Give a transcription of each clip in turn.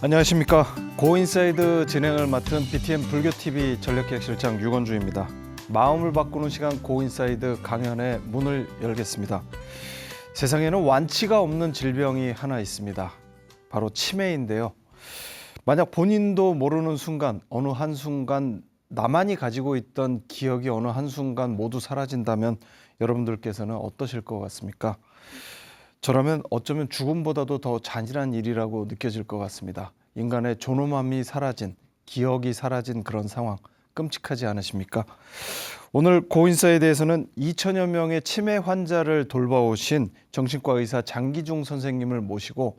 안녕하십니까. 고인사이드 진행을 맡은 BTN 불교TV 전략기획실장 유건주입니다. 마음을 바꾸는 시간 고인사이드 강연의 문을 열겠습니다. 세상에는 완치가 없는 질병이 하나 있습니다. 바로 치매인데요. 만약 본인도 모르는 순간, 어느 한순간 나만이 가지고 있던 기억이 어느 한순간 모두 사라진다면 여러분들께서는 어떠실 것 같습니까? 저라면 어쩌면 죽음보다도 더 잔인한 일이라고 느껴질 것 같습니다. 인간의 존엄함이 사라진, 기억이 사라진 그런 상황, 끔찍하지 않으십니까? 오늘 고인사에 대해서는 2천여 명의 치매 환자를 돌봐오신 정신과 의사 장기중 선생님을 모시고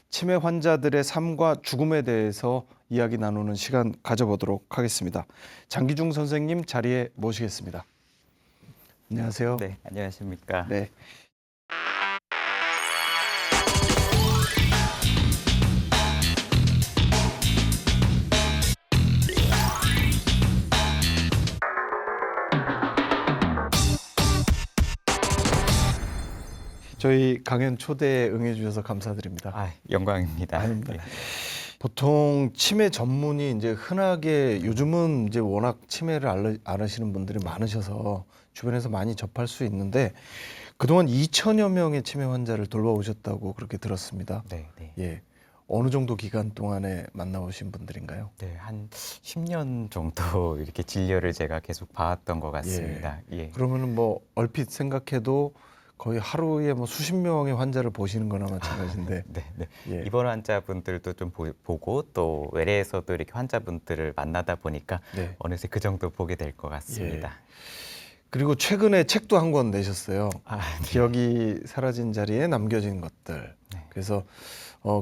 치매 환자들의 삶과 죽음에 대해서 이야기 나누는 시간 가져보도록 하겠습니다. 장기중 선생님 자리에 모시겠습니다. 안녕하세요. 네, 안녕하십니까. 네. 저희 강연 초대에 응해주셔서 감사드립니다. 영광입니다. 아닙니다. 네. 보통 치매 전문이 이제 흔하게 요즘은 이제 워낙 치매를 앓으시는 분들이 많으셔서 주변에서 많이 접할 수 있는데 그동안 2천여 명의 치매 환자를 돌봐오셨다고 그렇게 들었습니다. 네, 네. 예. 어느 정도 기간 동안에 만나오신 분들인가요? 네, 한 10년 정도 이렇게 진료를 제가 계속 봐왔던 것 같습니다. 예. 그러면은 뭐 얼핏 생각해도 거의 하루에 뭐 수십 명의 환자를 보시는 거나 마찬가지인데. 네, 네. 예. 입원 환자분들도 좀 보고 또 외래에서도 이렇게 환자분들을 만나다 보니까 네. 어느새 그 정도 보게 될 것 같습니다. 그리고 최근에 책도 한 권 내셨어요. 네. 기억이 사라진 자리에 남겨진 것들. 네. 그래서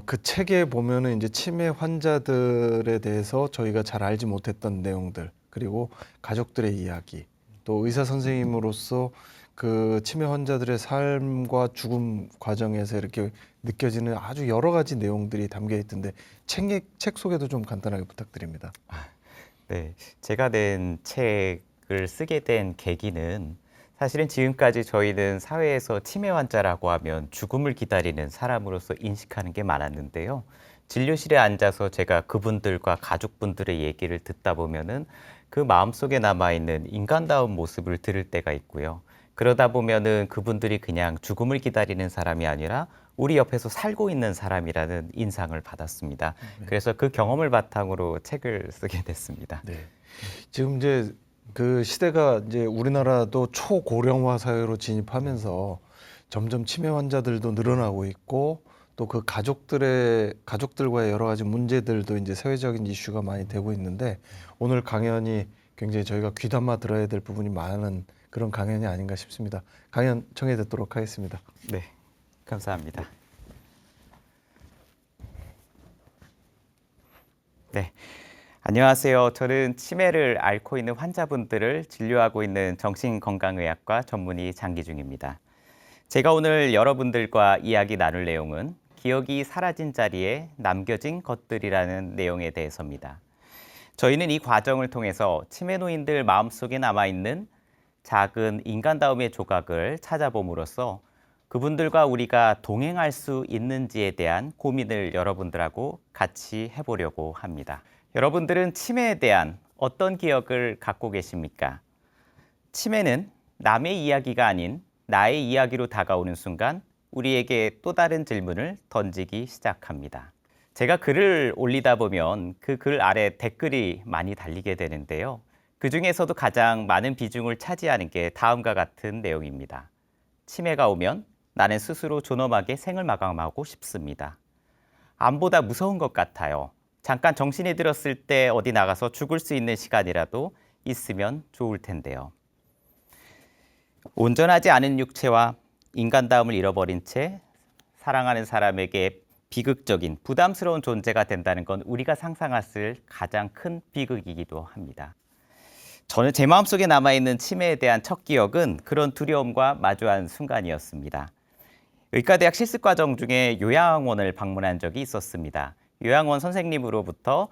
그 책에 보면은 이제 치매 환자들에 대해서 저희가 잘 알지 못했던 내용들, 그리고 가족들의 이야기, 또 의사 선생님으로서 그 치매 환자들의 삶과 죽음 과정에서 이렇게 느껴지는 아주 여러 가지 내용들이 담겨 있던데 책 소개도 좀 간단하게 부탁드립니다. 네, 제가 낸 책을 쓰게 된 계기는 사실은 지금까지 저희는 사회에서 치매 환자라고 하면 죽음을 기다리는 사람으로서 인식하는 게 많았는데요. 진료실에 앉아서 제가 그분들과 가족분들의 얘기를 듣다 보면은 그 마음속에 남아있는 인간다운 모습을 들을 때가 있고요. 그러다 보면은 그분들이 그냥 죽음을 기다리는 사람이 아니라 우리 옆에서 살고 있는 사람이라는 인상을 받았습니다. 그래서 그 경험을 바탕으로 책을 쓰게 됐습니다. 네. 지금 이제 그 시대가 이제 우리나라도 초고령화 사회로 진입하면서 점점 치매 환자들도 늘어나고 있고 또 그 가족들과의 여러 가지 문제들도 이제 사회적인 이슈가 많이 되고 있는데 오늘 강연이 굉장히 저희가 귀담아 들어야 될 부분이 많은 그런 강연이 아닌가 싶습니다. 강연 청해 듣도록 하겠습니다. 네, 감사합니다. 네, 안녕하세요. 저는 치매를 앓고 있는 환자분들을 진료하고 있는 정신건강의학과 전문의 장기중입니다. 제가 오늘 여러분들과 이야기 나눌 내용은 기억이 사라진 자리에 남겨진 것들이라는 내용에 대해서입니다. 저희는 이 과정을 통해서 치매 노인들 마음속에 남아있는 작은 인간다움의 조각을 찾아봄으로써 그분들과 우리가 동행할 수 있는지에 대한 고민을 여러분들하고 같이 해보려고 합니다. 여러분들은 치매에 대한 어떤 기억을 갖고 계십니까? 치매는 남의 이야기가 아닌 나의 이야기로 다가오는 순간 우리에게 또 다른 질문을 던지기 시작합니다. 제가 글을 올리다 보면 그 글 아래 댓글이 많이 달리게 되는데요. 그 중에서도 가장 많은 비중을 차지하는 게 다음과 같은 내용입니다. 치매가 오면 나는 스스로 존엄하게 생을 마감하고 싶습니다. 암보다 무서운 것 같아요. 잠깐 정신이 들었을 때 어디 나가서 죽을 수 있는 시간이라도 있으면 좋을 텐데요. 온전하지 않은 육체와 인간다움을 잃어버린 채 사랑하는 사람에게 비극적인 부담스러운 존재가 된다는 건 우리가 상상했을 가장 큰 비극이기도 합니다. 저는 제 마음속에 남아있는 치매에 대한 첫 기억은 그런 두려움과 마주한 순간이었습니다. 의과대학 실습과정 중에 요양원을 방문한 적이 있었습니다. 요양원 선생님으로부터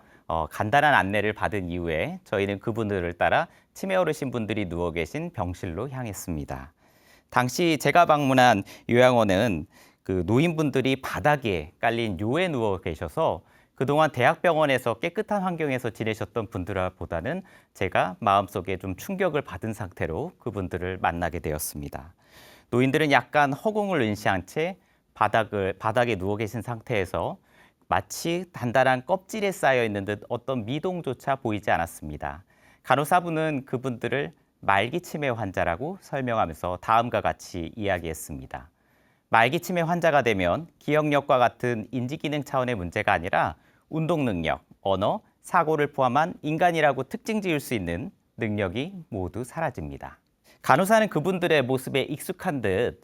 간단한 안내를 받은 이후에 저희는 그분들을 따라 치매 어르신분들이 누워 계신 병실로 향했습니다. 당시 제가 방문한 요양원은 그 노인분들이 바닥에 깔린 요에 누워 계셔서 그동안 대학병원에서 깨끗한 환경에서 지내셨던 분들보다는 제가 마음속에 좀 충격을 받은 상태로 그분들을 만나게 되었습니다. 노인들은 약간 허공을 응시한 채 바닥에 누워 계신 상태에서 마치 단단한 껍질에 쌓여 있는 듯 어떤 미동조차 보이지 않았습니다. 간호사분은 그분들을 말기치매 환자라고 설명하면서 다음과 같이 이야기했습니다. 말기치매 환자가 되면 기억력과 같은 인지기능 차원의 문제가 아니라 운동 능력, 언어, 사고를 포함한 인간이라고 특징 지을 수 있는 능력이 모두 사라집니다. 간호사는 그분들의 모습에 익숙한 듯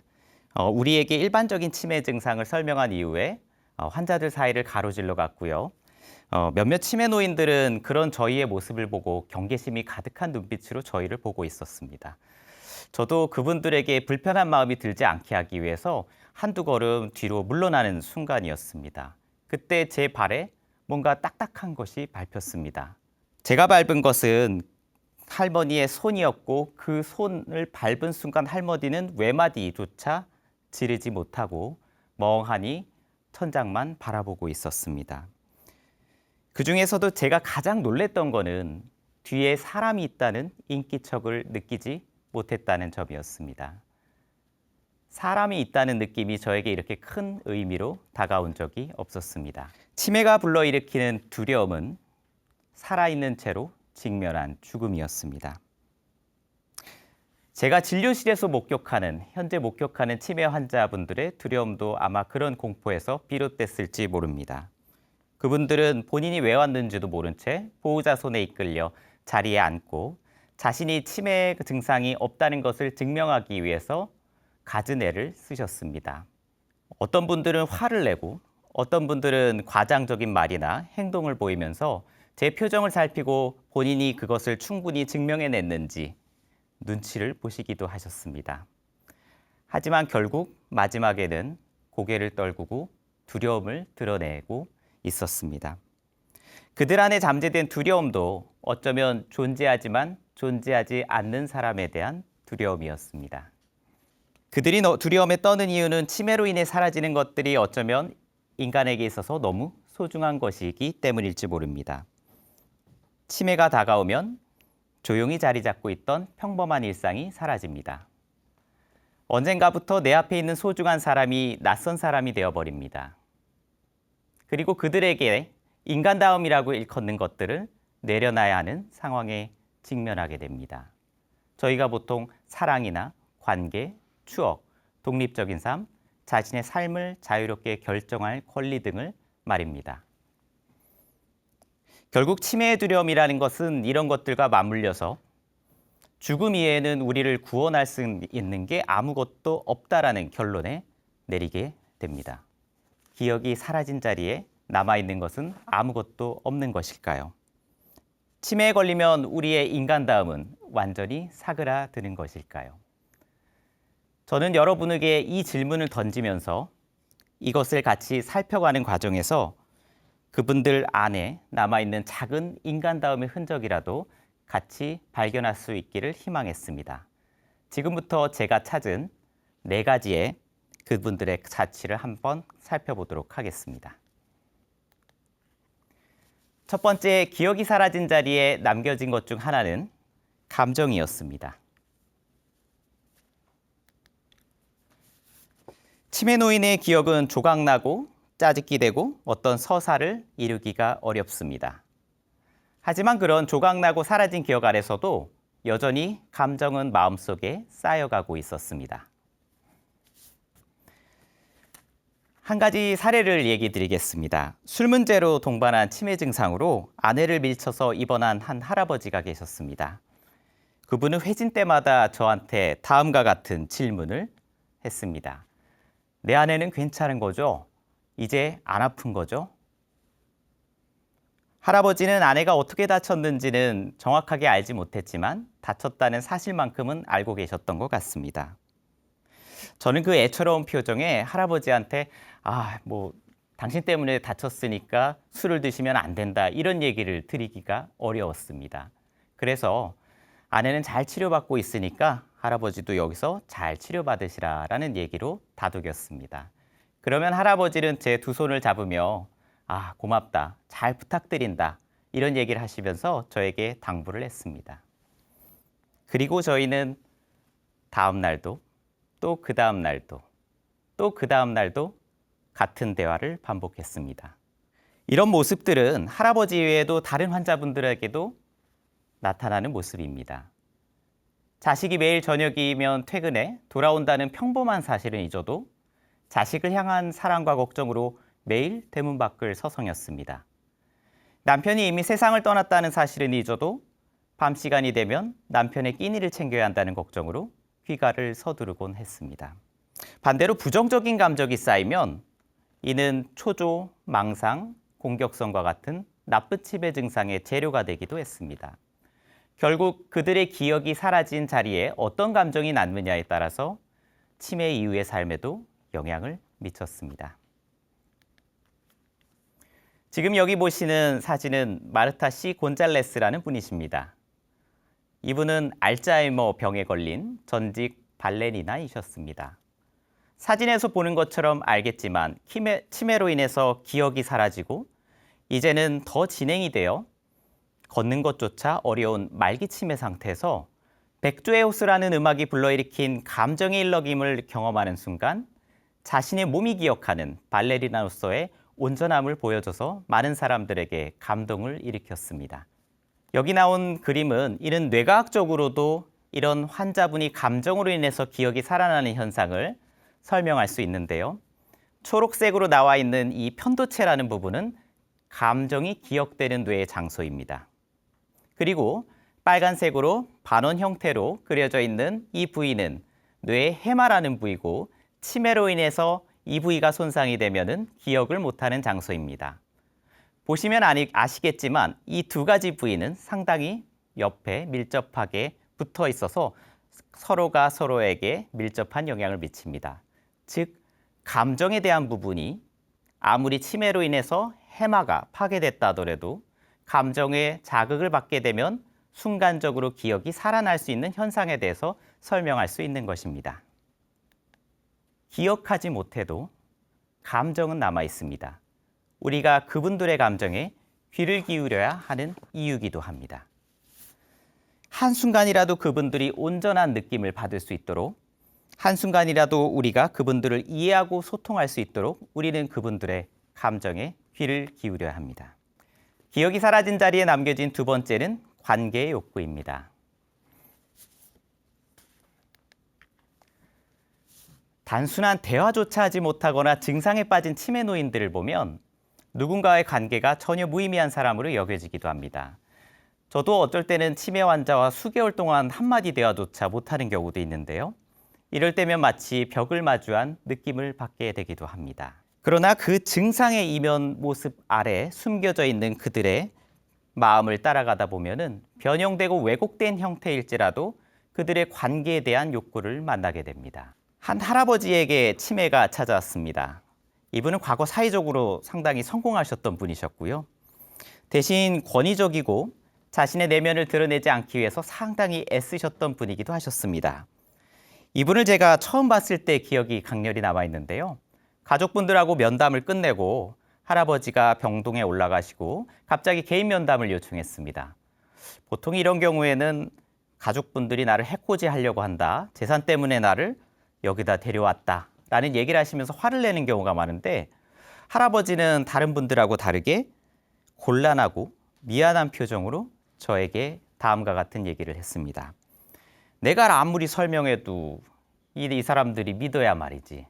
우리에게 일반적인 치매 증상을 설명한 이후에 환자들 사이를 가로질러 갔고요. 몇몇 치매 노인들은 그런 저희의 모습을 보고 경계심이 가득한 눈빛으로 저희를 보고 있었습니다. 저도 그분들에게 불편한 마음이 들지 않게 하기 위해서 한두 걸음 뒤로 물러나는 순간이었습니다. 그때 제 발에 뭔가 딱딱한 것이 밟혔습니다. 제가 밟은 것은 할머니의 손이었고 그 손을 밟은 순간 할머니는 외마디조차 지르지 못하고 멍하니 천장만 바라보고 있었습니다. 그 중에서도 제가 가장 놀랬던 거는 뒤에 사람이 있다는 인기척을 느끼지 못했다는 점이었습니다. 사람이 있다는 느낌이 저에게 이렇게 큰 의미로 다가온 적이 없었습니다. 치매가 불러일으키는 두려움은 살아있는 채로 직면한 죽음이었습니다. 제가 진료실에서 현재 목격하는 치매 환자분들의 두려움도 아마 그런 공포에서 비롯됐을지 모릅니다. 그분들은 본인이 왜 왔는지도 모른 채 보호자 손에 이끌려 자리에 앉고 자신이 치매 증상이 없다는 것을 증명하기 위해서 갖은 애를 쓰셨습니다. 어떤 분들은 화를 내고 어떤 분들은 과장적인 말이나 행동을 보이면서 제 표정을 살피고 본인이 그것을 충분히 증명해냈는지 눈치를 보시기도 하셨습니다. 하지만 결국 마지막에는 고개를 떨구고 두려움을 드러내고 있었습니다. 그들 안에 잠재된 두려움도 어쩌면 존재하지만 존재하지 않는 사람에 대한 두려움이었습니다. 그들이 두려움에 떠는 이유는 치매로 인해 사라지는 것들이 어쩌면 인간에게 있어서 너무 소중한 것이기 때문일지 모릅니다. 치매가 다가오면 조용히 자리 잡고 있던 평범한 일상이 사라집니다. 언젠가부터 내 앞에 있는 소중한 사람이 낯선 사람이 되어버립니다. 그리고 그들에게 인간다움이라고 일컫는 것들을 내려놔야 하는 상황에 직면하게 됩니다. 저희가 보통 사랑이나 관계, 추억, 독립적인 삶, 자신의 삶을 자유롭게 결정할 권리 등을 말입니다. 결국 치매의 두려움이라는 것은 이런 것들과 맞물려서 죽음 이외에는 우리를 구원할 수 있는 게 아무것도 없다라는 결론에 내리게 됩니다. 기억이 사라진 자리에 남아있는 것은 아무것도 없는 것일까요? 치매에 걸리면 우리의 인간다움은 완전히 사그라드는 것일까요? 저는 여러분에게 이 질문을 던지면서 이것을 같이 살펴가는 과정에서 그분들 안에 남아있는 작은 인간다움의 흔적이라도 같이 발견할 수 있기를 희망했습니다. 지금부터 제가 찾은 4가지의 그분들의 자취를 한번 살펴보도록 하겠습니다. 첫 번째, 기억이 사라진 자리에 남겨진 것 중 하나는 감정이었습니다. 치매 노인의 기억은 조각나고 짜깁기 되고 어떤 서사를 이루기가 어렵습니다. 하지만 그런 조각나고 사라진 기억 아래서도 여전히 감정은 마음속에 쌓여가고 있었습니다. 한 가지 사례를 얘기 드리겠습니다. 술 문제로 동반한 치매 증상으로 아내를 밀쳐서 입원한 한 할아버지가 계셨습니다. 그분은 회진 때마다 저한테 다음과 같은 질문을 했습니다. 내 아내는 괜찮은 거죠? 이제 안 아픈 거죠? 할아버지는 아내가 어떻게 다쳤는지는 정확하게 알지 못했지만 다쳤다는 사실만큼은 알고 계셨던 것 같습니다. 저는 그 애처로운 표정에 할아버지한테 당신 때문에 다쳤으니까 술을 드시면 안 된다 이런 얘기를 드리기가 어려웠습니다. 그래서 아내는 잘 치료받고 있으니까 할아버지도 여기서 잘 치료받으시라라는 얘기로 다독였습니다. 그러면 할아버지는 제 두 손을 잡으며 아, 고맙다. 잘 부탁드린다. 이런 얘기를 하시면서 저에게 당부를 했습니다. 그리고 저희는 다음 날도 또 그 다음 날도 또 그 다음 날도 같은 대화를 반복했습니다. 이런 모습들은 할아버지 외에도 다른 환자분들에게도 나타나는 모습입니다. 자식이 매일 저녁이면 퇴근해 돌아온다는 평범한 사실은 잊어도 자식을 향한 사랑과 걱정으로 매일 대문 밖을 서성였습니다. 남편이 이미 세상을 떠났다는 사실은 잊어도 밤 시간이 되면 남편의 끼니를 챙겨야 한다는 걱정으로 귀가를 서두르곤 했습니다. 반대로 부정적인 감정이 쌓이면 이는 초조, 망상, 공격성과 같은 나쁜 치매 증상의 재료가 되기도 했습니다. 결국 그들의 기억이 사라진 자리에 어떤 감정이 남느냐에 따라서 치매 이후의 삶에도 영향을 미쳤습니다. 지금 여기 보시는 사진은 마르타 씨 곤잘레스라는 분이십니다. 이분은 알츠하이머 병에 걸린 전직 발레리나이셨습니다. 사진에서 보는 것처럼 알겠지만 치매로 인해서 기억이 사라지고 이제는 더 진행이 되어 걷는 것조차 어려운 말기 치매 상태에서 백조의 호수라는 음악이 불러일으킨 감정의 일러김을 경험하는 순간 자신의 몸이 기억하는 발레리나로서의 온전함을 보여줘서 많은 사람들에게 감동을 일으켰습니다. 여기 나온 그림은 이는 뇌과학적으로도 이런 환자분이 감정으로 인해서 기억이 살아나는 현상을 설명할 수 있는데요. 초록색으로 나와 있는 이 편도체라는 부분은 감정이 기억되는 뇌의 장소입니다. 그리고 빨간색으로 반원 형태로 그려져 있는 이 부위는 뇌의 해마라는 부위고 치매로 인해서 이 부위가 손상이 되면은 기억을 못하는 장소입니다. 보시면 아시겠지만 이 두 가지 부위는 상당히 옆에 밀접하게 붙어 있어서 서로가 서로에게 밀접한 영향을 미칩니다. 즉, 감정에 대한 부분이 아무리 치매로 인해서 해마가 파괴됐다 하더라도 감정에 자극을 받게 되면 순간적으로 기억이 살아날 수 있는 현상에 대해서 설명할 수 있는 것입니다. 기억하지 못해도 감정은 남아 있습니다. 우리가 그분들의 감정에 귀를 기울여야 하는 이유이기도 합니다. 한순간이라도 그분들이 온전한 느낌을 받을 수 있도록 한순간이라도 우리가 그분들을 이해하고 소통할 수 있도록 우리는 그분들의 감정에 귀를 기울여야 합니다. 기억이 사라진 자리에 남겨진 두 번째는 관계의 욕구입니다. 단순한 대화조차 하지 못하거나 증상에 빠진 치매 노인들을 보면 누군가의 관계가 전혀 무의미한 사람으로 여겨지기도 합니다. 저도 어쩔 때는 치매 환자와 수개월 동안 한마디 대화조차 못하는 경우도 있는데요. 이럴 때면 마치 벽을 마주한 느낌을 받게 되기도 합니다. 그러나 그 증상의 이면 모습 아래 숨겨져 있는 그들의 마음을 따라가다 보면은 변형되고 왜곡된 형태일지라도 그들의 관계에 대한 욕구를 만나게 됩니다. 한 할아버지에게 치매가 찾아왔습니다. 이분은 과거 사회적으로 상당히 성공하셨던 분이셨고요. 대신 권위적이고 자신의 내면을 드러내지 않기 위해서 상당히 애쓰셨던 분이기도 하셨습니다. 이분을 제가 처음 봤을 때 기억이 강렬히 남아 있는데요. 가족분들하고 면담을 끝내고 할아버지가 병동에 올라가시고 갑자기 개인 면담을 요청했습니다. 보통 이런 경우에는 가족분들이 나를 해코지 하려고 한다. 재산 때문에 나를 여기다 데려왔다. 라는 얘기를 하시면서 화를 내는 경우가 많은데 할아버지는 다른 분들하고 다르게 곤란하고 미안한 표정으로 저에게 다음과 같은 얘기를 했습니다. 내가 아무리 설명해도 이 사람들이 믿어야 말이지.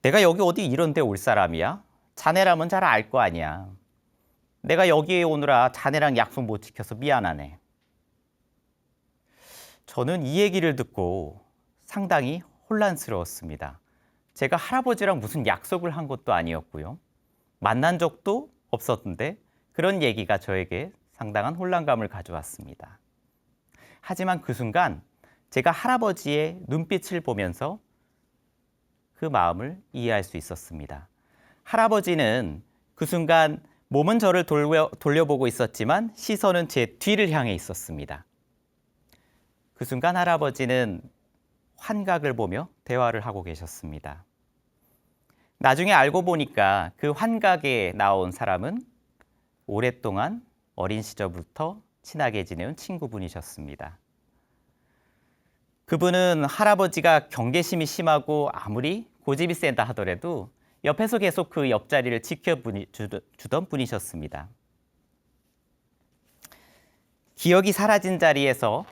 내가 여기 어디 이런 데 올 사람이야? 자네라면 잘 알 거 아니야. 내가 여기에 오느라 자네랑 약속 못 지켜서 미안하네. 저는 이 얘기를 듣고 상당히 혼란스러웠습니다. 제가 할아버지랑 무슨 약속을 한 것도 아니었고요. 만난 적도 없었는데 그런 얘기가 저에게 상당한 혼란감을 가져왔습니다. 하지만 그 순간 제가 할아버지의 눈빛을 보면서 그 마음을 이해할 수 있었습니다. 할아버지는 그 순간 몸은 저를 돌려보고 있었지만 시선은 제 뒤를 향해 있었습니다. 그 순간 할아버지는 환각을 보며 대화를 하고 계셨습니다. 나중에 알고 보니까 그 환각에 나온 사람은 오랫동안 어린 시절부터 친하게 지내온 친구분이셨습니다. 그분은 할아버지가 경계심이 심하고 아무리 고집이 센다 하더라도 옆에서 계속 그 옆자리를 지켜주던 분이셨습니다. 기억이 사라진 자리에서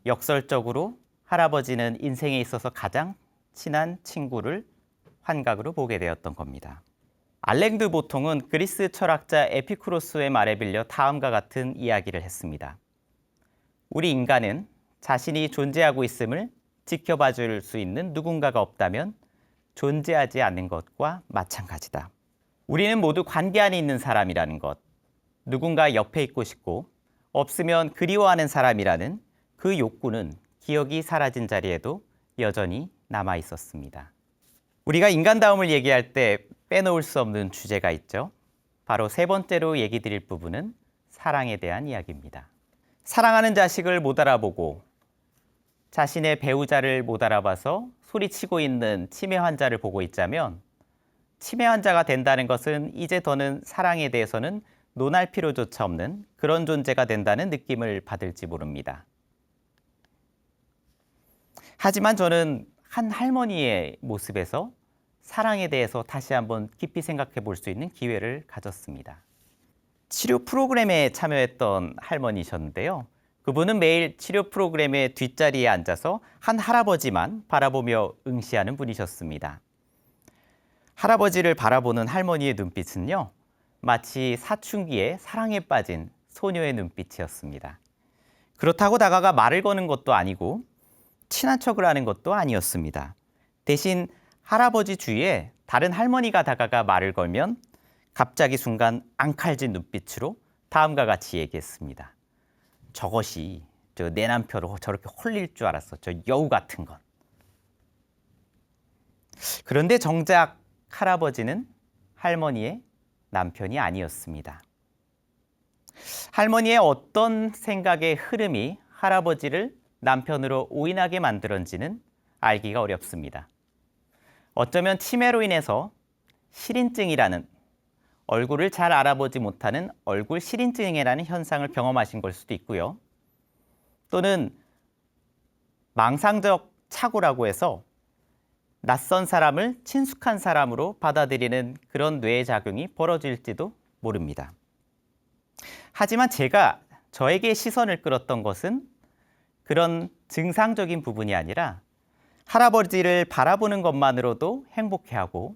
역설적으로 할아버지는 인생에 있어서 가장 친한 친구를 환각으로 보게 되었던 겁니다. 알랭드 보통은 그리스 철학자 에피쿠로스의 말에 빌려 다음과 같은 이야기를 했습니다. 우리 인간은 자신이 존재하고 있음을 지켜봐 줄 수 있는 누군가가 없다면 존재하지 않는 것과 마찬가지다. 우리는 모두 관계 안에 있는 사람이라는 것, 누군가 옆에 있고 싶고 없으면 그리워하는 사람이라는 그 욕구는 기억이 사라진 자리에도 여전히 남아 있었습니다. 우리가 인간다움을 얘기할 때 빼놓을 수 없는 주제가 있죠. 바로 세 번째로 얘기 드릴 부분은 사랑에 대한 이야기입니다. 사랑하는 자식을 못 알아보고 자신의 배우자를 못 알아봐서 소리치고 있는 치매 환자를 보고 있자면 치매 환자가 된다는 것은 이제 더는 사랑에 대해서는 논할 필요조차 없는 그런 존재가 된다는 느낌을 받을지 모릅니다. 하지만 저는 한 할머니의 모습에서 사랑에 대해서 다시 한번 깊이 생각해 볼 수 있는 기회를 가졌습니다. 치료 프로그램에 참여했던 할머니셨는데요. 그분은 매일 치료 프로그램의 뒷자리에 앉아서 한 할아버지만 바라보며 응시하는 분이셨습니다. 할아버지를 바라보는 할머니의 눈빛은요, 마치 사춘기에 사랑에 빠진 소녀의 눈빛이었습니다. 그렇다고 다가가 말을 거는 것도 아니고 친한 척을 하는 것도 아니었습니다. 대신 할아버지 주위에 다른 할머니가 다가가 말을 걸면 갑자기 순간 앙칼진 눈빛으로 다음과 같이 얘기했습니다. 저것이 내 남편을 저렇게 홀릴 줄 알았어. 저 여우 같은 것. 그런데 정작 할아버지는 할머니의 남편이 아니었습니다. 할머니의 어떤 생각의 흐름이 할아버지를 남편으로 오인하게 만들었는지는 알기가 어렵습니다. 어쩌면 치매로 인해서 실인증이라는 얼굴을 잘 알아보지 못하는 얼굴 실인증이라는 현상을 경험하신 걸 수도 있고요. 또는 망상적 착오라고 해서 낯선 사람을 친숙한 사람으로 받아들이는 그런 뇌의 작용이 벌어질지도 모릅니다. 하지만 제가 저에게 시선을 끌었던 것은 그런 증상적인 부분이 아니라 할아버지를 바라보는 것만으로도 행복해하고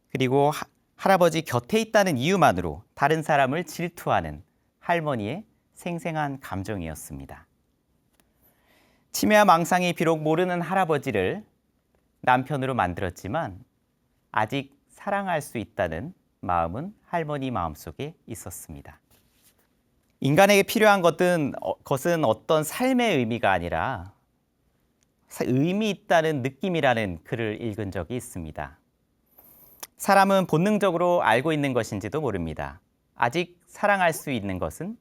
그리고 할아버지 곁에 있다는 이유만으로 다른 사람을 질투하는 할머니의 생생한 감정이었습니다. 치매와 망상이 비록 모르는 할아버지를 남편으로 만들었지만 아직 사랑할 수 있다는 마음은 할머니 마음속에 있었습니다. 인간에게 필요한 것은 어떤 삶의 의미가 아니라 의미 있다는 느낌이라는 글을 읽은 적이 있습니다. 사람은 본능적으로 알고 있는 것인지도 모릅니다. 아직 사랑할 수 있는 것은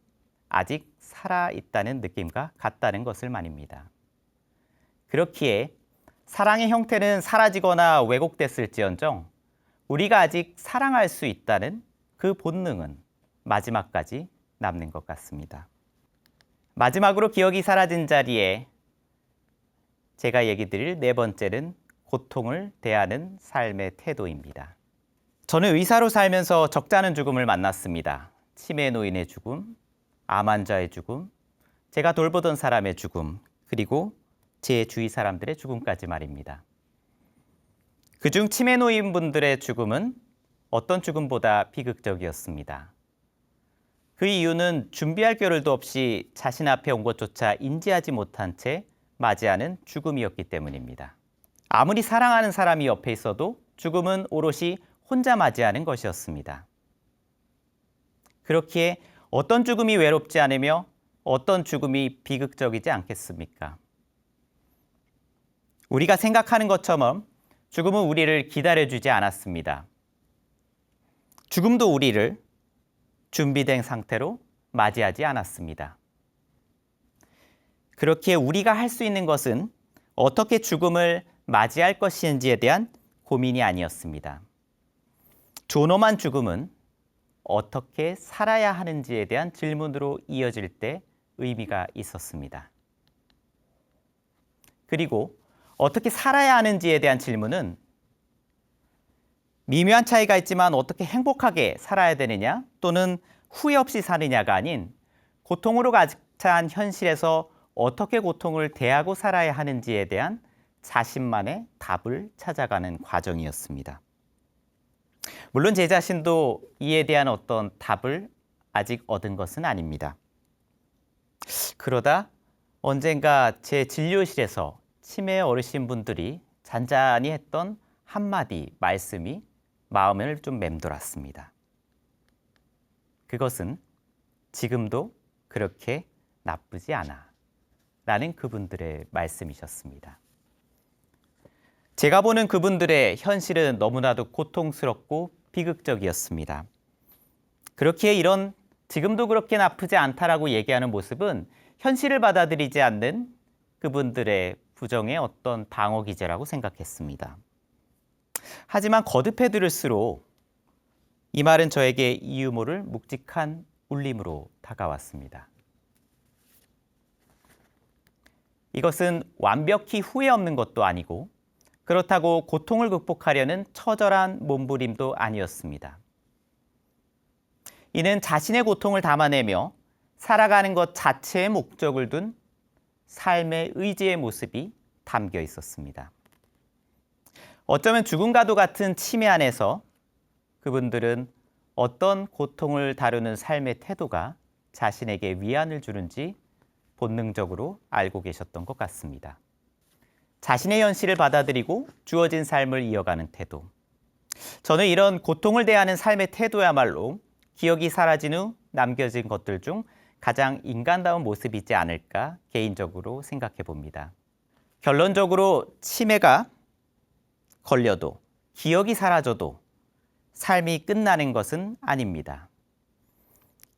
아직 살아있다는 느낌과 같다는 것을 말입니다. 그렇기에 사랑의 형태는 사라지거나 왜곡됐을지언정 우리가 아직 사랑할 수 있다는 그 본능은 마지막까지 남는 것 같습니다. 마지막으로 기억이 사라진 자리에 제가 얘기 드릴 네 번째는 고통을 대하는 삶의 태도입니다. 저는 의사로 살면서 적잖은 죽음을 만났습니다. 치매 노인의 죽음, 암 환자의 죽음, 제가 돌보던 사람의 죽음, 그리고 제 주위 사람들의 죽음까지 말입니다. 그중 치매 노인분들의 죽음은 어떤 죽음보다 비극적이었습니다. 그 이유는 준비할 겨를도 없이 자신 앞에 온 것조차 인지하지 못한 채 맞이하는 죽음이었기 때문입니다. 아무리 사랑하는 사람이 옆에 있어도 죽음은 오롯이 혼자 맞이하는 것이었습니다. 그렇기에 어떤 죽음이 외롭지 않으며 어떤 죽음이 비극적이지 않겠습니까? 우리가 생각하는 것처럼 죽음은 우리를 기다려주지 않았습니다. 죽음도 우리를 준비된 상태로 맞이하지 않았습니다. 그렇기에 우리가 할 수 있는 것은 어떻게 죽음을 맞이할 것인지에 대한 고민이 아니었습니다. 존엄한 죽음은 어떻게 살아야 하는지에 대한 질문으로 이어질 때 의미가 있었습니다. 그리고 어떻게 살아야 하는지에 대한 질문은 미묘한 차이가 있지만 어떻게 행복하게 살아야 되느냐 또는 후회 없이 사느냐가 아닌 고통으로 가득 찬 현실에서 어떻게 고통을 대하고 살아야 하는지에 대한 자신만의 답을 찾아가는 과정이었습니다. 물론 제 자신도 이에 대한 어떤 답을 아직 얻은 것은 아닙니다. 그러다 언젠가 제 진료실에서 치매 어르신분들이 잔잔히 했던 한마디 말씀이 마음을 좀 맴돌았습니다. 그것은 지금도 그렇게 나쁘지 않아 라는 그분들의 말씀이셨습니다. 제가 보는 그분들의 현실은 너무나도 고통스럽고 비극적이었습니다. 그렇기에 이런 지금도 그렇게 나쁘지 않다라고 얘기하는 모습은 현실을 받아들이지 않는 그분들의 부정의 어떤 방어 기제라고 생각했습니다. 하지만 거듭해 들을수록 이 말은 저에게 이유 모를 묵직한 울림으로 다가왔습니다. 이것은 완벽히 후회 없는 것도 아니고 그렇다고 고통을 극복하려는 처절한 몸부림도 아니었습니다. 이는 자신의 고통을 담아내며 살아가는 것 자체의 목적을 둔 삶의 의지의 모습이 담겨 있었습니다. 어쩌면 죽음과도 같은 치매 안에서 그분들은 어떤 고통을 다루는 삶의 태도가 자신에게 위안을 주는지 본능적으로 알고 계셨던 것 같습니다. 자신의 현실을 받아들이고 주어진 삶을 이어가는 태도. 저는 이런 고통을 대하는 삶의 태도야말로 기억이 사라진 후 남겨진 것들 중 가장 인간다운 모습이지 않을까 개인적으로 생각해 봅니다. 결론적으로 치매가 걸려도 기억이 사라져도 삶이 끝나는 것은 아닙니다.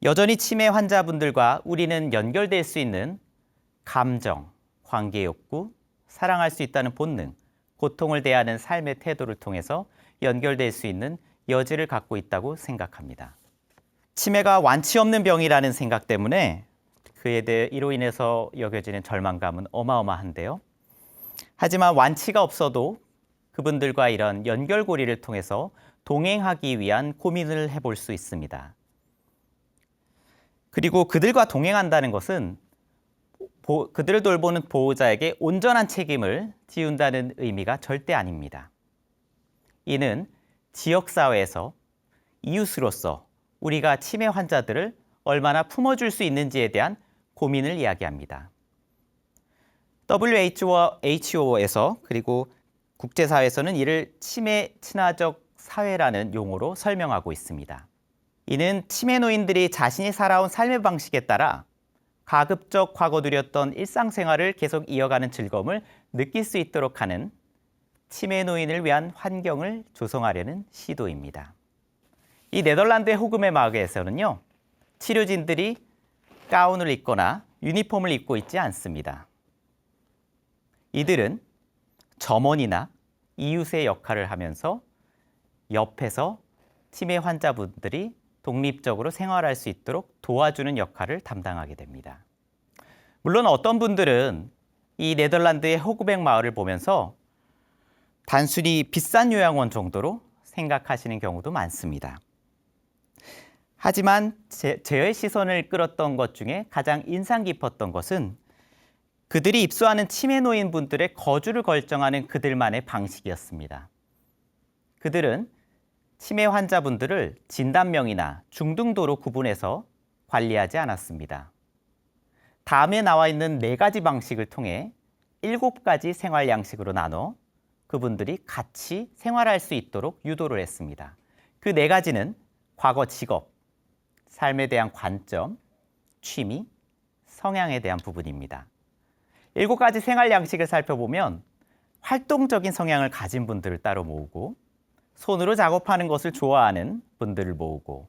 여전히 치매 환자분들과 우리는 연결될 수 있는 감정, 관계 욕구, 사랑할 수 있다는 본능, 고통을 대하는 삶의 태도를 통해서 연결될 수 있는 여지를 갖고 있다고 생각합니다. 치매가 완치 없는 병이라는 생각 때문에 이로 인해서 여겨지는 절망감은 어마어마한데요. 하지만 완치가 없어도 그분들과 이런 연결고리를 통해서 동행하기 위한 고민을 해볼 수 있습니다. 그리고 그들과 동행한다는 것은 그들을 돌보는 보호자에게 온전한 책임을 지운다는 의미가 절대 아닙니다. 이는 지역사회에서 이웃으로서 우리가 치매 환자들을 얼마나 품어줄 수 있는지에 대한 고민을 이야기합니다. WHO에서 그리고 국제사회에서는 이를 치매 친화적 사회라는 용어로 설명하고 있습니다. 이는 치매 노인들이 자신이 살아온 삶의 방식에 따라 가급적 과거 누렸던 일상생활을 계속 이어가는 즐거움을 느낄 수 있도록 하는 치매 노인을 위한 환경을 조성하려는 시도입니다. 이 네덜란드의 호금의 마을에서는요, 치료진들이 가운을 입거나 유니폼을 입고 있지 않습니다. 이들은 점원이나 이웃의 역할을 하면서 옆에서 치매 환자분들이 독립적으로 생활할 수 있도록 도와주는 역할을 담당하게 됩니다. 물론 어떤 분들은 이 네덜란드의 호그백 마을을 보면서 단순히 비싼 요양원 정도로 생각하시는 경우도 많습니다. 하지만 제 시선을 끌었던 것 중에 가장 인상 깊었던 것은 그들이 입소하는 치매 노인분들의 거주를 결정하는 그들만의 방식이었습니다. 그들은 치매 환자분들을 진단명이나 중등도로 구분해서 관리하지 않았습니다. 다음에 나와 있는 4가지 방식을 통해 7가지 생활 양식으로 나눠 그분들이 같이 생활할 수 있도록 유도를 했습니다. 그 4가지는 과거 직업, 삶에 대한 관점, 취미, 성향에 대한 부분입니다. 7가지 생활 양식을 살펴보면 활동적인 성향을 가진 분들을 따로 모으고 손으로 작업하는 것을 좋아하는 분들을 모으고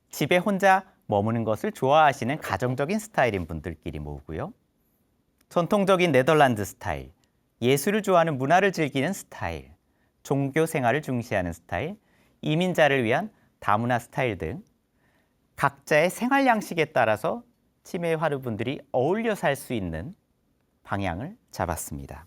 집에 혼자 머무는 것을 좋아하시는 가정적인 스타일인 분들끼리 모으고요. 전통적인 네덜란드 스타일, 예술을 좋아하는 문화를 즐기는 스타일, 종교 생활을 중시하는 스타일, 이민자를 위한 다문화 스타일 등 각자의 생활 양식에 따라서 치매 화루분들이 어울려 살 수 있는 방향을 잡았습니다.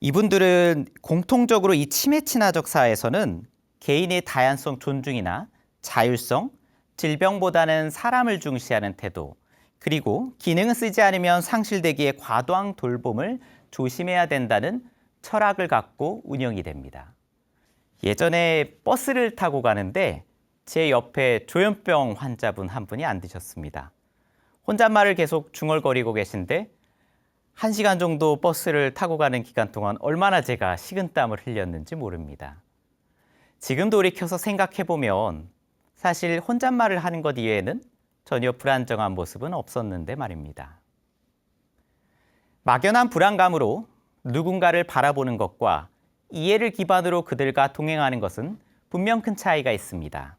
이분들은 공통적으로 이 치매 친화적 사에서는 개인의 다양성 존중이나 자율성, 질병보다는 사람을 중시하는 태도, 그리고 기능을 쓰지 않으면 상실되기에 과도한 돌봄을 조심해야 된다는 철학을 갖고 운영이 됩니다. 예전에 버스를 타고 가는데 제 옆에 조현병 환자분 한 분이 앉으셨습니다. 혼잣말을 계속 중얼거리고 계신데 1시간 정도 버스를 타고 가는 기간 동안 얼마나 제가 식은땀을 흘렸는지 모릅니다. 지금 돌이켜서 생각해보면 사실 혼잣말을 하는 것 이외에는 전혀 불안정한 모습은 없었는데 말입니다. 막연한 불안감으로 누군가를 바라보는 것과 이해를 기반으로 그들과 동행하는 것은 분명 큰 차이가 있습니다.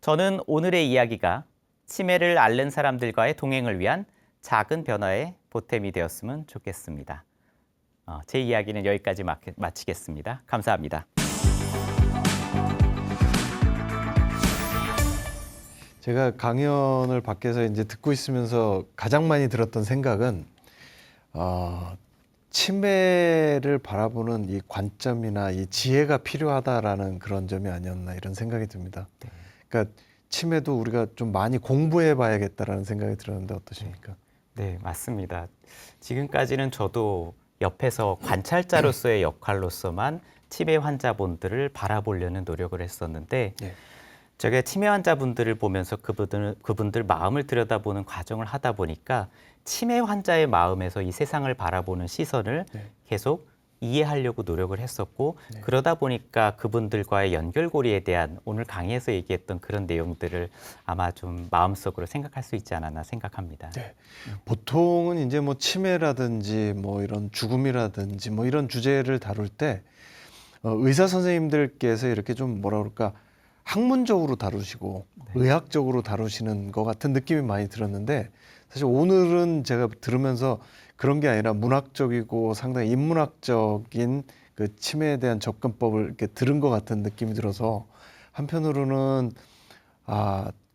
저는 오늘의 이야기가 치매를 앓는 사람들과의 동행을 위한 작은 변화의 보탬이 되었으면 좋겠습니다. 제 이야기는 여기까지 마치겠습니다. 감사합니다. 제가 강연을 밖에서 이제 듣고 있으면서 가장 많이 들었던 생각은 치매를 바라보는 이 관점이나 이 지혜가 필요하다라는 그런 점이 아니었나 이런 생각이 듭니다. 네. 그러니까 치매도 우리가 좀 많이 공부해 봐야겠다라는 생각이 들었는데 어떠십니까? 네, 맞습니다. 지금까지는 저도 옆에서 관찰자로서의 역할로서만 치매 환자분들을 바라보려는 노력을 했었는데 네. 제가 치매 환자분들을 보면서 그분들 마음을 들여다보는 과정을 하다 보니까 치매 환자의 마음에서 이 세상을 바라보는 시선을 네. 계속 이해하려고 노력을 했었고 네. 그러다 보니까 그분들과의 연결고리에 대한 오늘 강의에서 얘기했던 그런 내용들을 아마 좀 마음속으로 생각할 수 있지 않았나 생각합니다. 네. 보통은 이제 뭐 치매라든지 뭐 이런 죽음이라든지 뭐 이런 주제를 다룰 때 의사 선생님들께서 이렇게 좀 뭐라 그럴까 학문적으로 다루시고 의학적으로 다루시는 것 같은 느낌이 많이 들었는데 사실 오늘은 제가 들으면서 그런 게 아니라 문학적이고 상당히 인문학적인 그 치매에 대한 접근법을 이렇게 들은 것 같은 느낌이 들어서 한편으로는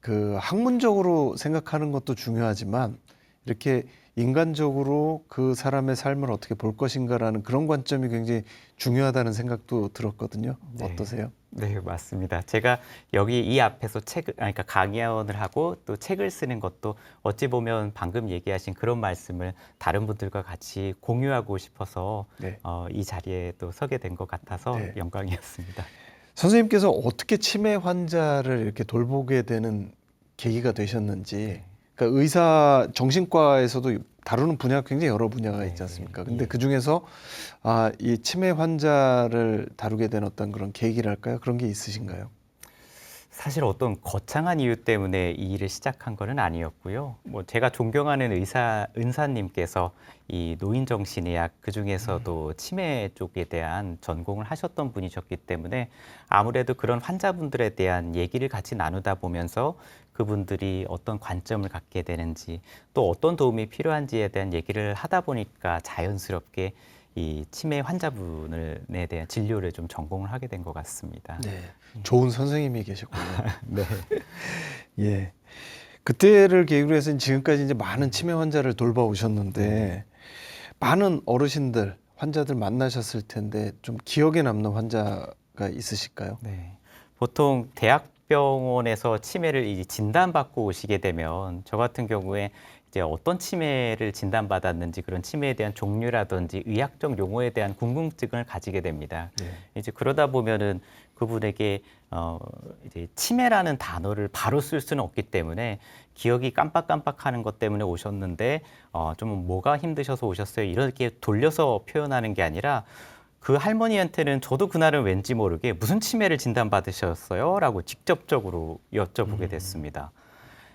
그 학문적으로 생각하는 것도 중요하지만 이렇게 인간적으로 그 사람의 삶을 어떻게 볼 것인가라는 그런 관점이 굉장히 중요하다는 생각도 들었거든요. 네. 어떠세요? 네, 맞습니다. 제가 여기 이 앞에서 그러니까 강연을 하고 또 책을 쓰는 것도 어찌 보면 방금 얘기하신 그런 말씀을 다른 분들과 같이 공유하고 싶어서 네. 이 자리에 또 서게 된 것 같아서 네. 영광이었습니다. 선생님께서 어떻게 치매 환자를 이렇게 돌보게 되는 계기가 되셨는지, 그러니까 의사 정신과에서도 다루는 분야가 굉장히 여러 분야가 있지 않습니까? 근데 그 중에서 이 치매 환자를 다루게 된 어떤 그런 계기랄까요? 그런 게 있으신가요? 사실 어떤 거창한 이유 때문에 이 일을 시작한 거는 아니었고요. 뭐 제가 존경하는 은사님께서 이 노인정신의학 그 중에서도 치매 쪽에 대한 전공을 하셨던 분이셨기 때문에 아무래도 그런 환자분들에 대한 얘기를 같이 나누다 보면서 그분들이 어떤 관점을 갖게 되는지 또 어떤 도움이 필요한지에 대한 얘기를 하다 보니까 자연스럽게 이 치매 환자분에 대한 진료를 좀 전공을 하게 된 것 같습니다. 네, 좋은 선생님이 계셨군요. 네. 예, 그때를 계기로 해서 지금까지 이제 많은 치매 환자를 돌봐오셨는데 많은 어르신들, 환자들 만나셨을 텐데 좀 기억에 남는 환자가 있으실까요? 네. 보통 대학병원에서 치매를 이제 진단받고 오시게 되면 저 같은 경우에 이제 어떤 치매를 진단받았는지 그런 치매에 대한 종류라든지 의학적 용어에 대한 궁금증을 가지게 됩니다. 네. 이제 그러다 보면은 그분에게 이제 치매라는 단어를 바로 쓸 수는 없기 때문에 기억이 깜빡깜빡하는 것 때문에 오셨는데 좀 뭐가 힘드셔서 오셨어요? 이렇게 돌려서 표현하는 게 아니라 그 할머니한테는 저도 그날은 왠지 모르게 무슨 치매를 진단받으셨어요? 라고 직접적으로 여쭤보게 됐습니다.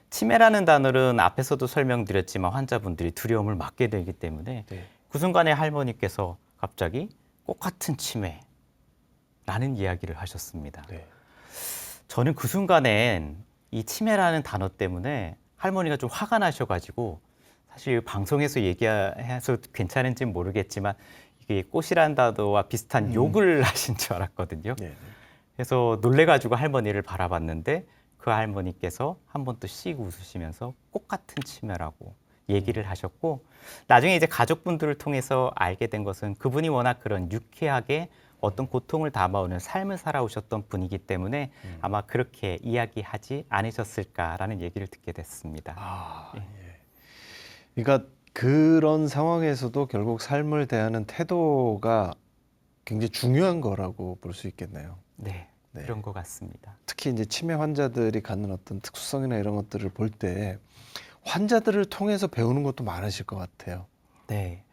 치매라는 단어는 앞에서도 설명드렸지만 환자분들이 두려움을 맡게 되기 때문에 네. 그 순간에 할머니께서 갑자기 똑같은 치매라는 이야기를 하셨습니다. 네. 저는 그 순간엔 이 치매라는 단어 때문에 할머니가 좀 화가 나셔가지고 사실 방송에서 얘기해서 괜찮은지는 모르겠지만 이게 꽃이란 단어와 비슷한 욕을 하신 줄 알았거든요. 네. 그래서 놀래가지고 할머니를 바라봤는데 그 할머니께서 한 번 또 씩 웃으시면서 꽃 같은 치매라고 얘기를 하셨고, 나중에 이제 가족분들을 통해서 알게 된 것은 그분이 워낙 그런 유쾌하게 어떤 고통을 담아오는 삶을 살아오셨던 분이기 때문에 아마 그렇게 이야기하지 않으셨을까라는 얘기를 듣게 됐습니다. 아, 예. 그러니까 그런 상황에서도 결국 삶을 대하는 태도가 굉장히 중요한 거라고 볼 수 있겠네요. 네, 네. 그런 것 같습니다. 특히 이제 치매 환자들이 갖는 어떤 특수성이나 이런 것들을 볼 때 환자들을 통해서 배우는 것도 많으실 것 같아요. 네.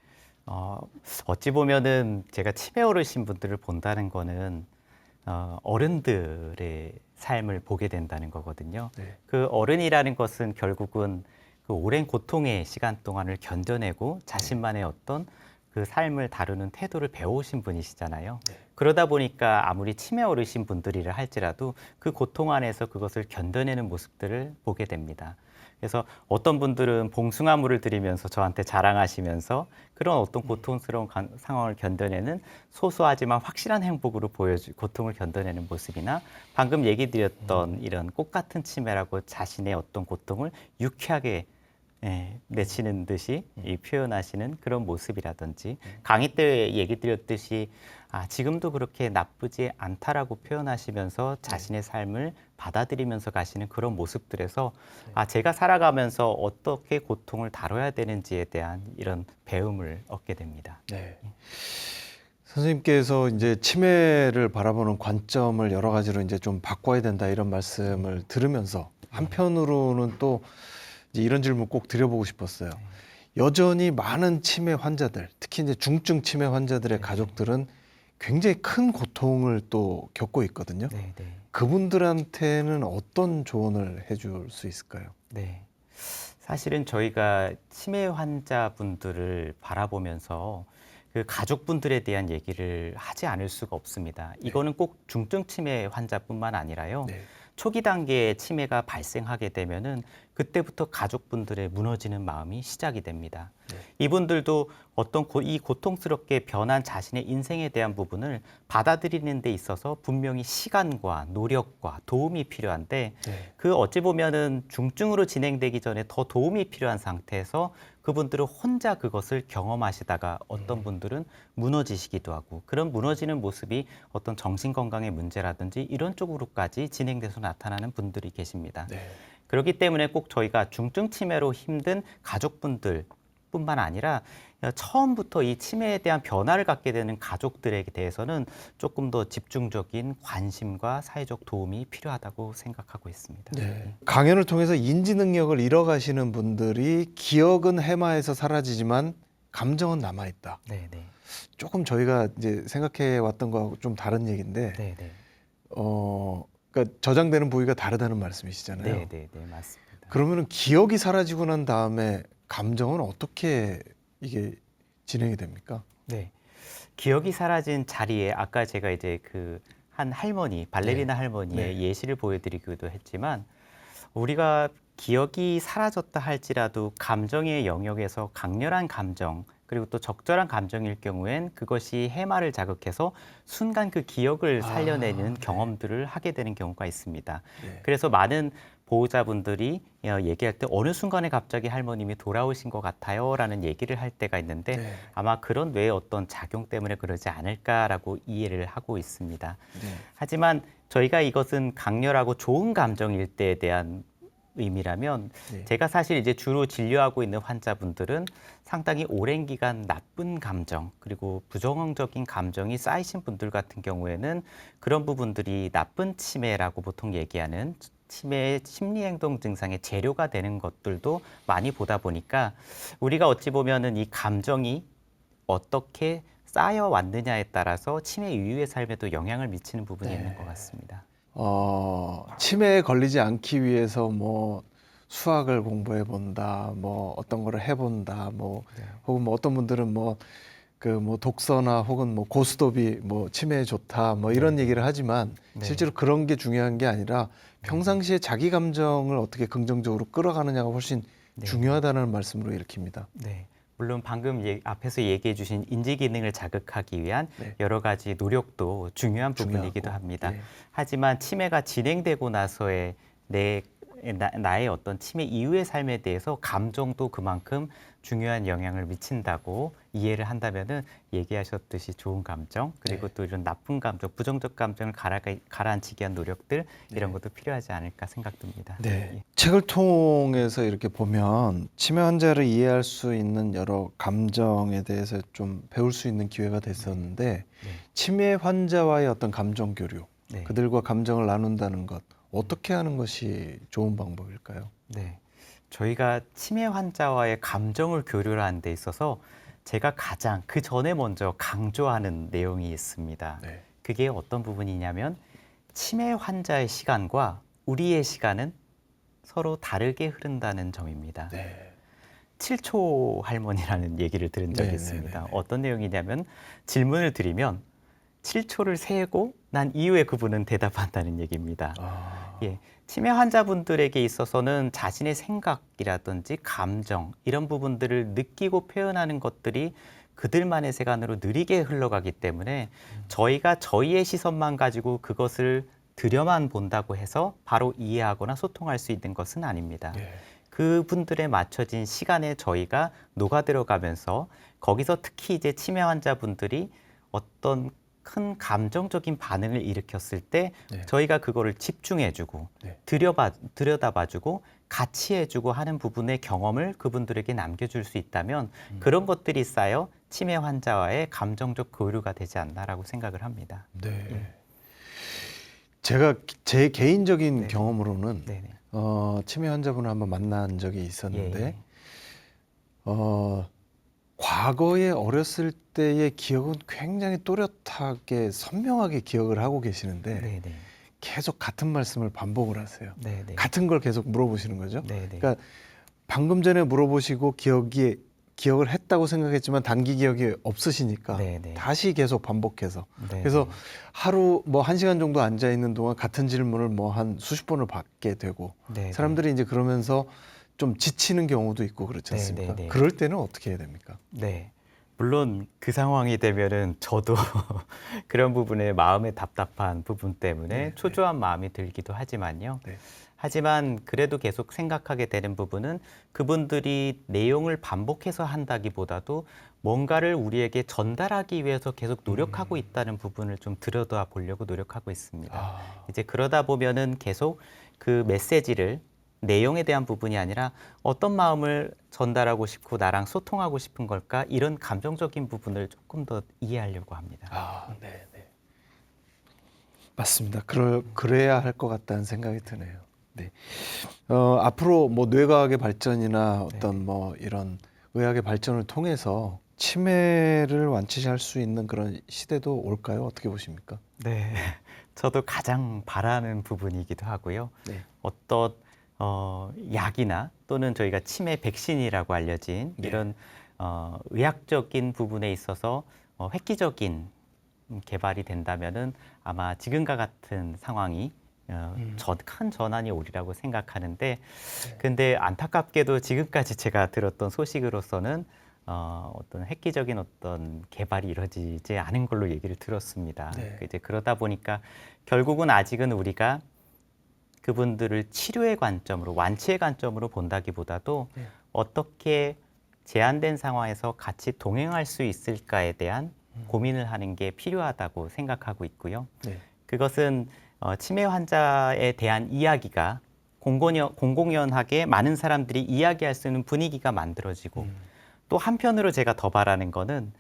어찌 보면은 제가 치매 어르신 분들을 본다는 거는 어른들의 삶을 보게 된다는 거거든요. 네. 그 어른이라는 것은 결국은 그 오랜 고통의 시간 동안을 견뎌내고 자신만의 어떤 그 삶을 다루는 태도를 배워오신 분이시잖아요. 네. 그러다 보니까 아무리 치매 어르신 분들이라 할지라도 그 고통 안에서 그것을 견뎌내는 모습들을 보게 됩니다. 그래서 어떤 분들은 봉숭아물을 드리면서 저한테 자랑하시면서 그런 어떤 고통스러운 상황을 견뎌내는 소소하지만 확실한 행복으로 고통을 견뎌내는 모습이나 방금 얘기 드렸던 이런 꽃 같은 치매라고 자신의 어떤 고통을 유쾌하게 내치는 듯이 표현하시는 그런 모습이라든지, 강의 때 얘기 드렸듯이 지금도 그렇게 나쁘지 않다라고 표현하시면서 자신의 삶을 받아들이면서 가시는 그런 모습들에서 제가 살아가면서 어떻게 고통을 다뤄야 되는지에 대한 이런 배움을 얻게 됩니다. 네. 선생님께서 이제 치매를 바라보는 관점을 여러 가지로 이제 좀 바꿔야 된다 이런 말씀을 들으면서 한편으로는 또 이제 이런 질문 꼭 드려보고 싶었어요. 여전히 많은 치매 환자들, 특히 이제 중증 치매 환자들의 가족들은 굉장히 큰 고통을 또 겪고 있거든요. 네, 네. 그분들한테는 어떤 조언을 해줄 수 있을까요? 네. 사실은 저희가 치매 환자분들을 바라보면서 그 가족분들에 대한 얘기를 하지 않을 수가 없습니다. 이거는 꼭 중증 치매 환자뿐만 아니라요. 네. 초기 단계에 치매가 발생하게 되면은 그때부터 가족분들의 무너지는 마음이 시작이 됩니다. 네. 이분들도 어떤 이 고통스럽게 변한 자신의 인생에 대한 부분을 받아들이는 데 있어서 분명히 시간과 노력과 도움이 필요한데, 네. 그 어찌 보면은 중증으로 진행되기 전에 더 도움이 필요한 상태에서 그분들은 혼자 그것을 경험하시다가 어떤 분들은 무너지시기도 하고, 그런 무너지는 모습이 어떤 정신건강의 문제라든지 이런 쪽으로까지 진행돼서 나타나는 분들이 계십니다. 네. 그렇기 때문에 꼭 저희가 중증 치매로 힘든 가족분들 뿐만 아니라 처음부터 이 치매에 대한 변화를 갖게 되는 가족들에 대해서는 조금 더 집중적인 관심과 사회적 도움이 필요하다고 생각하고 있습니다. 네. 강연을 통해서 인지 능력을 잃어가시는 분들이 기억은 해마에서 사라지지만 감정은 남아 있다. 네, 네. 조금 저희가 이제 생각해 왔던 거하고 좀 다른 얘기인데, 네, 네. 그러니까 저장되는 부위가 다르다는 말씀이시잖아요. 네, 네, 네, 맞습니다. 그러면은 기억이 사라지고 난 다음에 감정은 어떻게 이게 진행이 됩니까? 네. 기억이 사라진 자리에 아까 제가 이제 그 한 할머니, 발레리나 할머니의 네. 예시를 보여드리기도 했지만, 우리가 기억이 사라졌다 할지라도 감정의 영역에서 강렬한 감정, 그리고 또 적절한 감정일 경우엔 그것이 해마를 자극해서 순간 그 기억을 살려내는 네. 경험들을 하게 되는 경우가 있습니다. 네. 그래서 많은 보호자분들이 얘기할 때 어느 순간에 갑자기 할머님이 돌아오신 것 같아요 라는 얘기를 할 때가 있는데, 네. 아마 그런 뇌의 어떤 작용 때문에 그러지 않을까라고 이해를 하고 있습니다. 네. 하지만 저희가 이것은 강렬하고 좋은 감정일 때에 대한 의미라면, 네. 제가 사실 이제 주로 진료하고 있는 환자분들은 상당히 오랜 기간 나쁜 감정 그리고 부정적인 감정이 쌓이신 분들 같은 경우에는 그런 부분들이 나쁜 치매라고 보통 얘기하는 치매의 심리행동 증상의 재료가 되는 것들도 많이 보다 보니까, 우리가 어찌 보면은 이 감정이 어떻게 쌓여왔느냐에 따라서 치매 이후의 삶에도 영향을 미치는 부분이 네. 있는 것 같습니다. 치매에 걸리지 않기 위해서 뭐 수학을 공부해 본다, 뭐 어떤 거를 해본다, 뭐 혹은 뭐 어떤 분들은 뭐 독서나 혹은 뭐 고스톱이 뭐 치매에 좋다, 뭐 이런 얘기를 하지만 네. 실제로 그런 게 중요한 게 아니라 평상시에 자기 감정을 어떻게 긍정적으로 끌어가느냐가 훨씬 네. 중요하다는 말씀으로 읽힙니다. 네, 물론 방금 앞에서 얘기해 주신 인지 기능을 자극하기 위한 네. 여러 가지 노력도 중요한 부분이기도 중요하고. 합니다. 예. 하지만 치매가 진행되고 나서의 나의 어떤 치매 이후의 삶에 대해서 감정도 그만큼 중요한 영향을 미친다고 이해를 한다면은 얘기하셨듯이 좋은 감정 그리고 네. 또 이런 나쁜 감정, 부정적 감정을 가라앉히기 위한 노력들 이런 것도 필요하지 않을까 생각됩니다. 네. 예. 책을 통해서 이렇게 보면 치매 환자를 이해할 수 있는 여러 감정에 대해서 좀 배울 수 있는 기회가 됐었는데 네. 치매 환자와의 어떤 감정 교류, 네. 그들과 감정을 나눈다는 것 어떻게 하는 것이 좋은 방법일까요? 네. 저희가 치매 환자와의 감정을 교류하는 데 있어서 제가 가장 그 전에 먼저 강조하는 내용이 있습니다. 네. 그게 어떤 부분이냐면 치매 환자의 시간과 우리의 시간은 서로 다르게 흐른다는 점입니다. 네. 7초 할머니라는 얘기를 들은 적이 네, 있습니다. 네, 네. 어떤 내용이냐면 질문을 드리면 7초를 세고 난 이후에 그분은 대답한다는 얘기입니다. 아, 예, 치매 환자분들에게 있어서는 자신의 생각이라든지 감정 이런 부분들을 느끼고 표현하는 것들이 그들만의 세간으로 느리게 흘러가기 때문에 저희가 저희의 시선만 가지고 그것을 들여만 본다고 해서 바로 이해하거나 소통할 수 있는 것은 아닙니다. 네. 그분들에 맞춰진 시간에 저희가 녹아들어가면서 거기서 특히 이제 치매 환자분들이 어떤 큰 감정적인 반응을 일으켰을 때 네. 저희가 그거를 집중해주고 네. 들여다봐주고 같이 해주고 하는 부분의 경험을 그분들에게 남겨줄 수 있다면 그런 것들이 쌓여 치매 환자와의 감정적 교류가 되지 않나라고 생각을 합니다. 네. 제가 제 개인적인 네. 경험으로는 네네. 치매 환자분을 한번 만난 적이 있었는데 예. 과거에 어렸을 때의 기억은 굉장히 또렷하게 선명하게 기억을 하고 계시는데 네네. 계속 같은 말씀을 반복을 하세요. 네네. 같은 걸 계속 물어보시는 거죠. 네네. 그러니까 방금 전에 물어보시고 기억을 했다고 생각했지만 단기 기억이 없으시니까 네네. 다시 계속 반복해서 네네. 그래서 하루 뭐 1시간 정도 앉아 있는 동안 같은 질문을 뭐 한 수십 번을 받게 되고 네네. 사람들이 이제 그러면서 좀 지치는 경우도 있고 그렇지 않습니까? 네네네. 그럴 때는 어떻게 해야 됩니까? 네. 물론 그 상황이 되면은 저도 그런 부분에 마음에 답답한 부분 때문에 네, 초조한 마음이 들기도 하지만요. 네. 하지만 그래도 계속 생각하게 되는 부분은 그분들이 내용을 반복해서 한다기보다도 뭔가를 우리에게 전달하기 위해서 계속 노력하고 있다는 부분을 좀 들여다 보려고 노력하고 있습니다. 아, 이제 그러다 보면은 계속 그 메시지를 내용에 대한 부분이 아니라 어떤 마음을 전달하고 싶고 나랑 소통하고 싶은 걸까 이런 감정적인 부분을 조금 더 이해하려고 합니다. 네, 네. 맞습니다. 그래야 할 것 같다는 생각이 드네요. 네. 앞으로 뭐 뇌과학의 발전이나 어떤 뭐 이런 의학의 발전을 통해서 치매를 완치할 수 있는 그런 시대도 올까요? 어떻게 보십니까? 네, 저도 가장 바라는 부분이기도 하고요. 네. 어떤 약이나 또는 저희가 치매 백신이라고 알려진 네. 이런 의학적인 부분에 있어서 획기적인 개발이 된다면은 아마 지금과 같은 상황이 큰 전환이 오리라고 생각하는데, 근데 안타깝게도 지금까지 제가 들었던 소식으로서는 어떤 획기적인 어떤 개발이 이루어지지 않은 걸로 얘기를 들었습니다. 네. 이제 그러다 보니까 결국은 아직은 우리가 그분들을 치료의 관점으로, 완치의 관점으로 본다기보다도 네. 어떻게 제한된 상황에서 같이 동행할 수 있을까에 대한 고민을 하는 게 필요하다고 생각하고 있고요. 네. 그것은 치매 환자에 대한 이야기가 공공연하게 많은 사람들이 이야기할 수 있는 분위기가 만들어지고 또 한편으로 제가 더 바라는 거는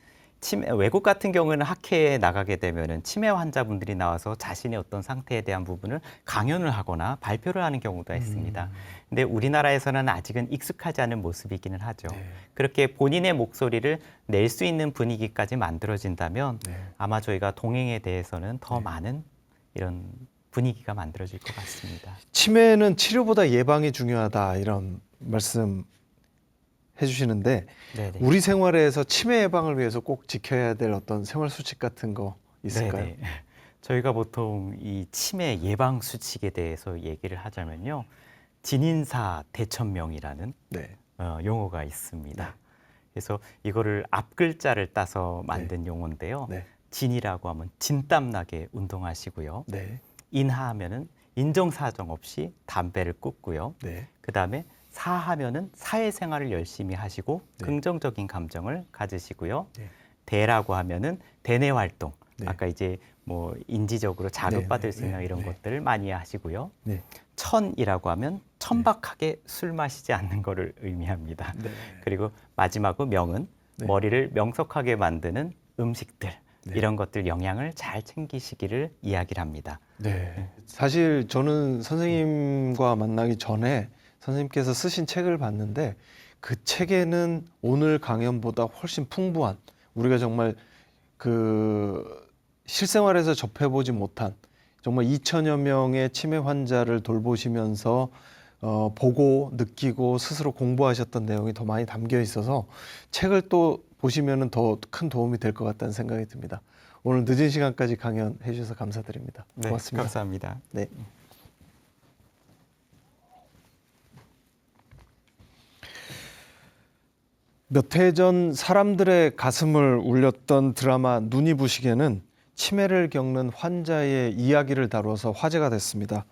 외국 같은 경우는 학회에 나가게 되면은 치매 환자분들이 나와서 자신의 어떤 상태에 대한 부분을 강연을 하거나 발표를 하는 경우가 있습니다. 근데 우리나라에서는 아직은 익숙하지 않은 모습이기는 하죠. 네. 그렇게 본인의 목소리를 낼 수 있는 분위기까지 만들어진다면 네. 아마 저희가 동행에 대해서는 더 네. 많은 이런 분위기가 만들어질 것 같습니다. 치매는 치료보다 예방이 중요하다 이런 말씀 해주시는데 네네. 우리 생활에서 치매 예방을 위해서 꼭 지켜야 될 어떤 생활 수칙 같은 거 있을까요? 네네. 저희가 보통 이 치매 예방 수칙에 대해서 얘기를 하자면요, 진인사 대천명이라는 네. 용어가 있습니다. 그래서 이거를 앞 글자를 따서 만든 용어인데요. 네. 진이라고 하면 진땀나게 운동하시고요. 네. 인하하면은 인정사정 없이 담배를 끊고요. 네. 그다음에 사하면은 사회생활을 열심히 하시고 네. 긍정적인 감정을 가지시고요. 네. 대라고 하면은 대내 활동. 네. 아까 이제 뭐 인지적으로 자극받을 네, 수 있는 네, 이런 네. 것들을 많이 하시고요. 네. 천이라고 하면 천박하게 술 마시지 않는 거를 의미합니다. 네. 그리고 마지막으로 명은 네. 머리를 명석하게 만드는 음식들 네. 이런 것들 영양을 잘 챙기시기를 이야기를 합니다. 네. 사실 저는 선생님과 만나기 전에 선생님께서 쓰신 책을 봤는데 그 책에는 오늘 강연보다 훨씬 풍부한 우리가 정말 그 실생활에서 접해보지 못한 정말 2천여 명의 치매 환자를 돌보시면서 보고 느끼고 스스로 공부하셨던 내용이 더 많이 담겨 있어서 책을 또 보시면은 더 큰 도움이 될 것 같다는 생각이 듭니다. 오늘 늦은 시간까지 강연해 주셔서 감사드립니다. 네, 고맙습니다. 감사합니다. 네. 몇 해 전 사람들의 가슴을 울렸던 드라마 눈이 부시게는 치매를 겪는 환자의 이야기를 다루어서 화제가 됐습니다.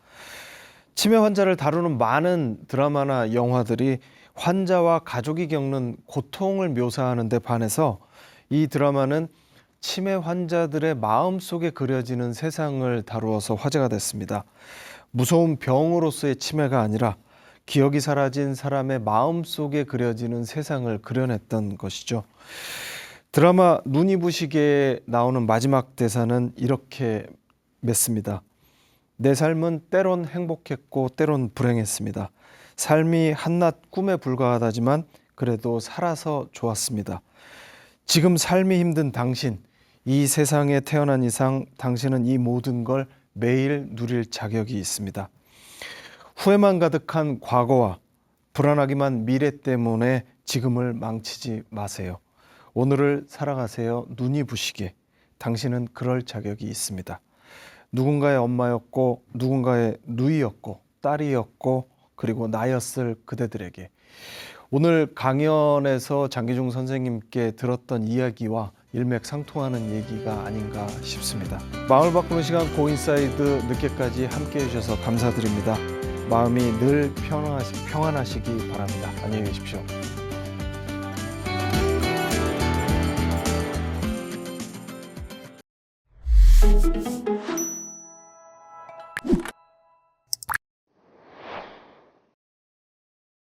치매 환자를 다루는 많은 드라마나 영화들이 환자와 가족이 겪는 고통을 묘사하는 데 반해서 이 드라마는 치매 환자들의 마음속에 그려지는 세상을 다루어서 화제가 됐습니다. 무서운 병으로서의 치매가 아니라 기억이 사라진 사람의 마음속에 그려지는 세상을 그려냈던 것이죠. 드라마 눈이 부시게에 나오는 마지막 대사는 이렇게 맺습니다. 내 삶은 때론 행복했고 때론 불행했습니다. 삶이 한낱 꿈에 불과하다지만 그래도 살아서 좋았습니다. 지금 삶이 힘든 당신, 이 세상에 태어난 이상 당신은 이 모든 걸 매일 누릴 자격이 있습니다. 후회만 가득한 과거와 불안하기만 미래 때문에 지금을 망치지 마세요. 오늘을 살아가세요. 눈이 부시게. 당신은 그럴 자격이 있습니다. 누군가의 엄마였고 누군가의 누이였고 딸이었고 그리고 나였을 그대들에게 오늘 강연에서 장기중 선생님께 들었던 이야기와 일맥상통하는 얘기가 아닌가 싶습니다. 마음을 바꾸는 시간 고인사이드 늦게까지 함께해 주셔서 감사드립니다. 마음이 늘 평안하시기 바랍니다. 안녕히 계십시오.